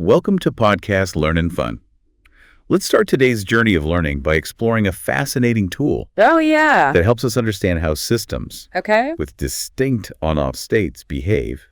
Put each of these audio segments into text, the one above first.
Welcome to Podcast Learn and Fun. Let's start today's journey of learning by exploring a fascinating tool Oh, yeah. that helps us understand how systems Okay. with distinct on-off states behave.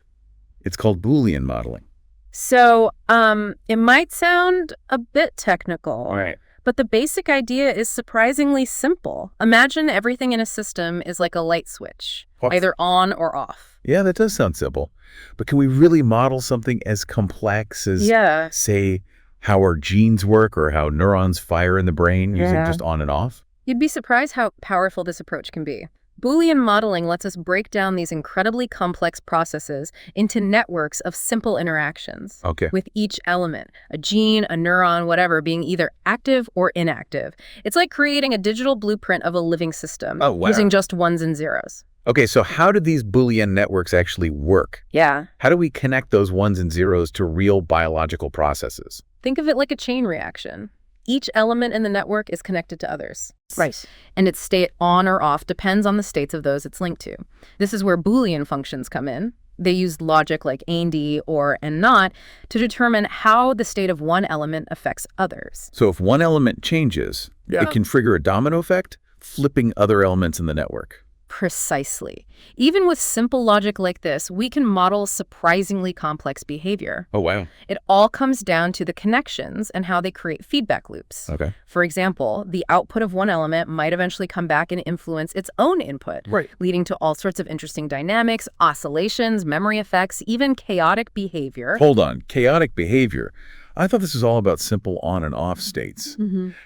It's called Boolean modeling. So, it might sound a bit technical, Right. but the basic idea is surprisingly simple. Imagine everything in a system is like a light switch, What? either on or off. Yeah, that does sound simple. But can we really model something as complex as, Yeah. say, how our genes work or how neurons fire in the brain using Yeah. just on and off? You'd be surprised how powerful this approach can be. Boolean modeling lets us break down these incredibly complex processes into networks of simple interactions. Okay. With each element, a gene, a neuron, whatever, being either active or inactive. It's like creating a digital blueprint of a living system Oh, wow. using just ones and zeros. Okay, so how do these Boolean networks actually work? Yeah. How do we connect those ones and zeros to real biological processes? Think of it like a chain reaction. Each element in the network is connected to others. Right. And its state on or off depends on the states of those it's linked to. This is where Boolean functions come in. They use logic like AND, or, and not to determine how the state of one element affects others. So if one element changes, Yeah. it can trigger a domino effect, flipping other elements in the network. Precisely. Even with simple logic like this, we can model surprisingly complex behavior. Oh, wow. It all comes down to the connections and how they create feedback loops. Okay. For example, the output of one element might eventually come back and influence its own input, Right. leading to all sorts of interesting dynamics, oscillations, memory effects, even chaotic behavior. Hold on. Chaotic behavior. I thought this was all about simple on and off states.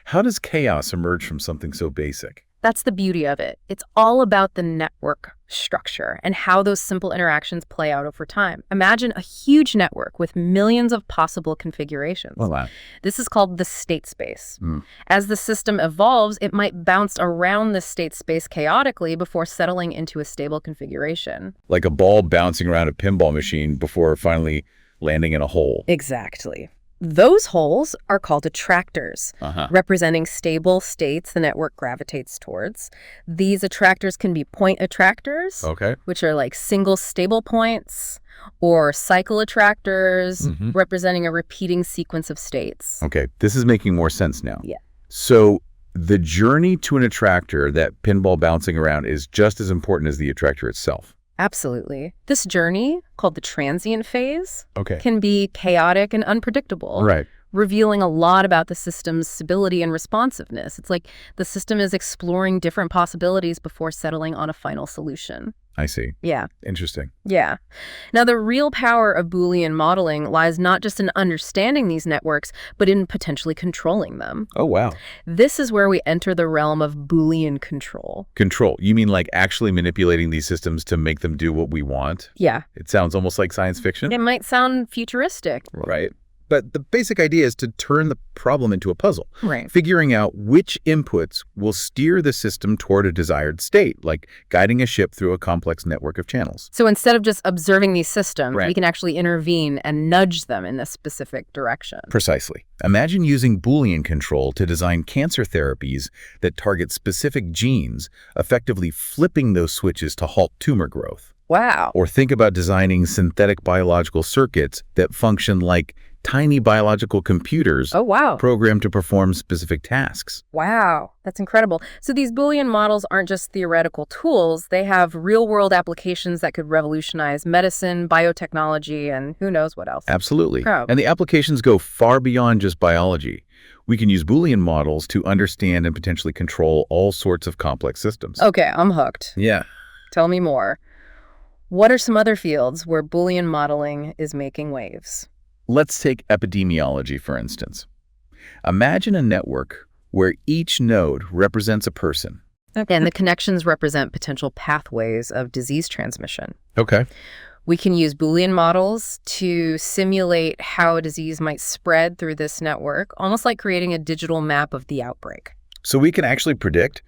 How does chaos emerge from something so basic? That's the beauty of it. It's all about the network structure and how those simple interactions play out over time. Imagine a huge network with millions of possible configurations. Oh, wow. This is called the state space. As the system evolves, it might bounce around the state space chaotically before settling into a stable configuration. Like a ball bouncing around a pinball machine before finally landing in a hole. Exactly. Those holes are called attractors, representing stable states the network gravitates towards. These attractors can be point attractors, Okay. which are like single stable points, or cycle attractors, representing a repeating sequence of states. Okay. This is making more sense now. Yeah. So the journey to an attractor, that pinball bouncing around, is just as important as the attractor itself. Absolutely. This journey, called the transient phase, Okay. can be chaotic and unpredictable, Right. revealing a lot about the system's stability and responsiveness. It's like the system is exploring different possibilities before settling on a final solution. I see. Yeah. Interesting. Yeah. Now, the real power of Boolean modeling lies not just in understanding these networks, but in potentially controlling them. Oh, wow. This is where we enter the realm of Boolean control. Control. You mean like actually manipulating these systems to make them do what we want? Yeah. It sounds almost like science fiction. It might sound futuristic. Right. But the basic idea is to turn the problem into a puzzle, Right. figuring out which inputs will steer the system toward a desired state, like guiding a ship through a complex network of channels. So instead of just observing these systems, Right. we can actually intervene and nudge them in this specific direction. Precisely. Imagine using Boolean control to design cancer therapies that target specific genes, effectively flipping those switches to halt tumor growth. Wow. Or think about designing synthetic biological circuits that function like tiny biological computers Oh, wow. programmed to perform specific tasks. Wow. That's incredible. So these Boolean models aren't just theoretical tools. They have real-world applications that could revolutionize medicine, biotechnology, and who knows what else. Absolutely. Oh. And the applications go far beyond just biology. We can use Boolean models to understand and potentially control all sorts of complex systems. Okay, I'm hooked. Yeah. Tell me more. What are some other fields where Boolean modeling is making waves? Let's take epidemiology, for instance. Imagine a network where each node represents a person. And the connections represent potential pathways of disease transmission. Okay. We can use Boolean models to simulate how a disease might spread through this network, almost like creating a digital map of the outbreak. So we can actually predict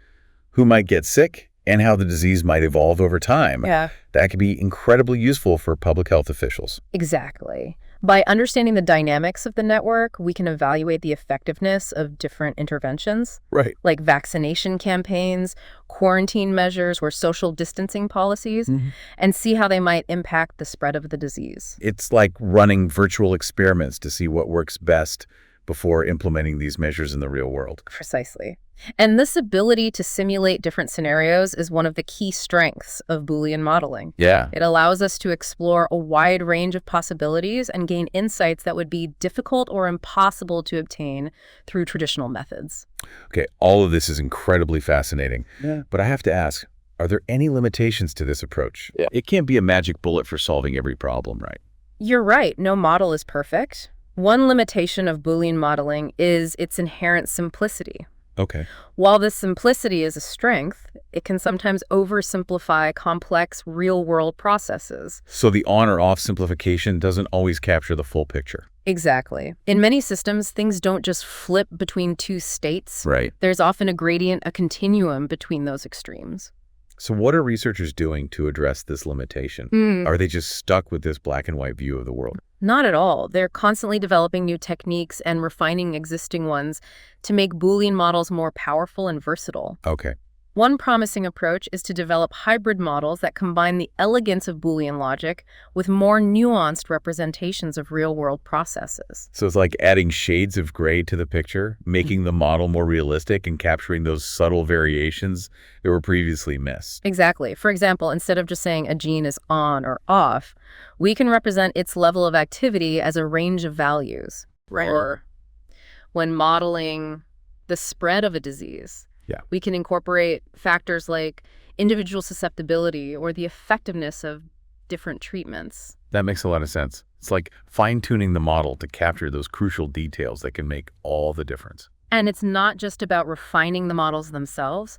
who might get sick and how the disease might evolve over time. Yeah. That could be incredibly useful for public health officials. Exactly. By understanding the dynamics of the network, we can evaluate the effectiveness of different interventions, Right. like vaccination campaigns, quarantine measures, or social distancing policies, and see how they might impact the spread of the disease. It's like running virtual experiments to see what works best before implementing these measures in the real world. Precisely. And this ability to simulate different scenarios is one of the key strengths of Boolean modeling. Yeah. It allows us to explore a wide range of possibilities and gain insights that would be difficult or impossible to obtain through traditional methods. Okay, all of this is incredibly fascinating. Yeah. But I have to ask, are there any limitations to this approach? Yeah. It can't be a magic bullet for solving every problem, right? You're right, no model is perfect. One limitation of Boolean modeling is its inherent simplicity. Okay. While this simplicity is a strength, it can sometimes oversimplify complex real-world processes. So the on or off simplification doesn't always capture the full picture. Exactly. In many systems, things don't just flip between two states. Right. There's often a gradient, a continuum between those extremes. So what are researchers doing to address this limitation? Are they just stuck with this black and white view of the world? Not at all. They're constantly developing new techniques and refining existing ones to make Boolean models more powerful and versatile. Okay. One promising approach is to develop hybrid models that combine the elegance of Boolean logic with more nuanced representations of real-world processes. So it's like adding shades of gray to the picture, making the model more realistic and capturing those subtle variations that were previously missed. Exactly. For example, instead of just saying a gene is on or off, we can represent its level of activity as a range of values. Right. Or when modeling the spread of a disease, we can incorporate factors like individual susceptibility or the effectiveness of different treatments. That makes a lot of sense. It's like fine-tuning the model to capture those crucial details that can make all the difference. And it's not just about refining the models themselves.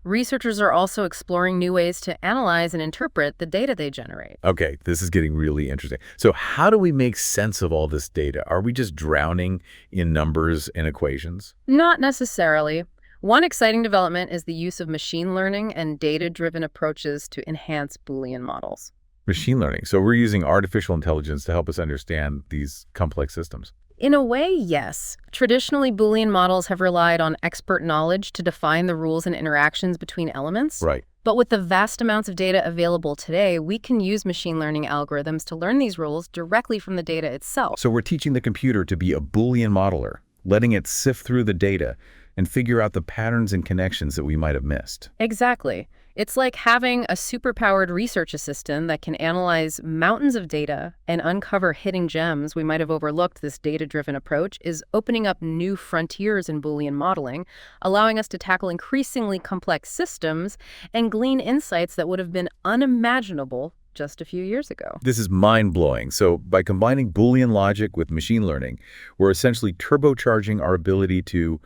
Researchers are also exploring new ways to analyze and interpret the data they generate. Okay, this is getting really interesting. So how do we make sense of all this data? Are we just drowning in numbers and equations? Not necessarily. One exciting development is the use of machine learning and data-driven approaches to enhance Boolean models. Machine learning. So we're using artificial intelligence to help us understand these complex systems. In a way, yes. Traditionally, Boolean models have relied on expert knowledge to define the rules and interactions between elements. Right. But with the vast amounts of data available today, we can use machine learning algorithms to learn these rules directly from the data itself. So we're teaching the computer to be a Boolean modeler, letting it sift through the data and figure out the patterns and connections that we might have missed. Exactly. It's like having a superpowered research assistant that can analyze mountains of data and uncover hidden gems we might have overlooked. This data-driven approach is opening up new frontiers in Boolean modeling, allowing us to tackle increasingly complex systems and glean insights that would have been unimaginable just a few years ago. This is mind-blowing. So by combining Boolean logic with machine learning, we're essentially turbocharging our ability to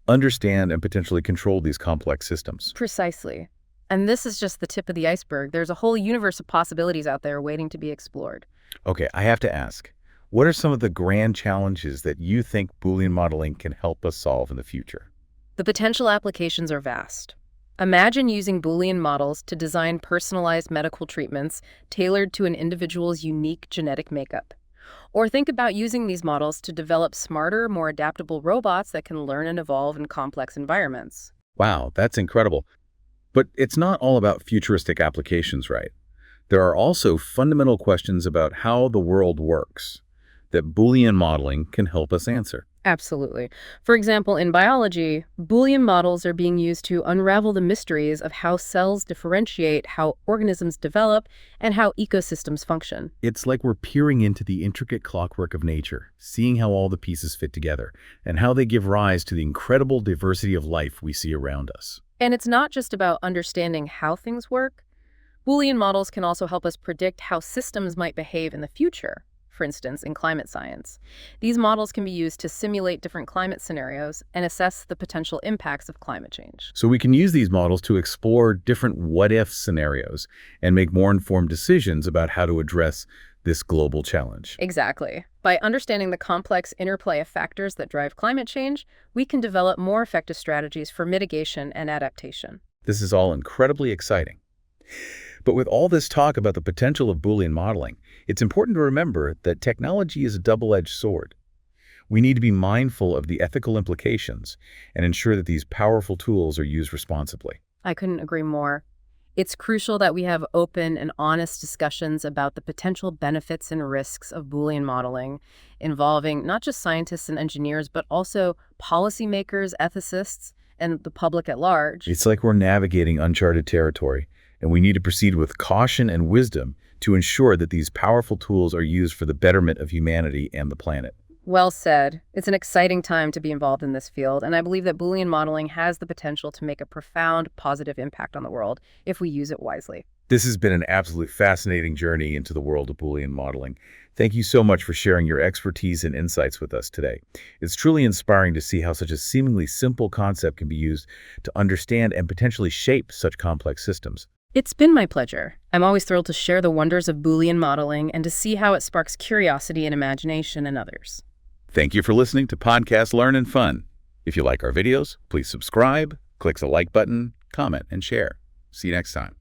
understand and potentially control these complex systems. Precisely. And this is just the tip of the iceberg. There's a whole universe of possibilities out there waiting to be explored. Okay, I have to ask, what are some of the grand challenges that you think Boolean modeling can help us solve in the future? The potential applications are vast. Imagine using Boolean models to design personalized medical treatments tailored to an individual's unique genetic makeup. Or think about using these models to develop smarter, more adaptable robots that can learn and evolve in complex environments. Wow, that's incredible. But it's not all about futuristic applications, right? There are also fundamental questions about how the world works that Boolean modeling can help us answer. Absolutely. For example, in biology, Boolean models are being used to unravel the mysteries of how cells differentiate, how organisms develop, and how ecosystems function. It's like we're peering into the intricate clockwork of nature, seeing how all the pieces fit together, and how they give rise to the incredible diversity of life we see around us. And it's not just about understanding how things work. Boolean models can also help us predict how systems might behave in the future. For instance, in climate science. These models can be used to simulate different climate scenarios and assess the potential impacts of climate change. So we can use these models to explore different what-if scenarios and make more informed decisions about how to address this global challenge. Exactly. By understanding the complex interplay of factors that drive climate change, we can develop more effective strategies for mitigation and adaptation. This is all incredibly exciting. But with all this talk about the potential of Boolean modeling, it's important to remember that technology is a double-edged sword. We need to be mindful of the ethical implications and ensure that these powerful tools are used responsibly. I couldn't agree more. It's crucial that we have open and honest discussions about the potential benefits and risks of Boolean modeling, involving not just scientists and engineers, but also policymakers, ethicists, and the public at large. It's like we're navigating uncharted territory, and we need to proceed with caution and wisdom to ensure that these powerful tools are used for the betterment of humanity and the planet. Well said. It's an exciting time to be involved in this field, and I believe that Boolean modeling has the potential to make a profound positive impact on the world if we use it wisely. This has been an absolutely fascinating journey into the world of Boolean modeling. Thank you so much for sharing your expertise and insights with us today. It's truly inspiring to see how such a seemingly simple concept can be used to understand and potentially shape such complex systems. It's been my pleasure. I'm always thrilled to share the wonders of Boolean modeling and to see how it sparks curiosity and imagination in others. Thank you for listening to Podcast Learn and Fun. If you like our videos, please subscribe, click the like button, comment, and share. See you next time.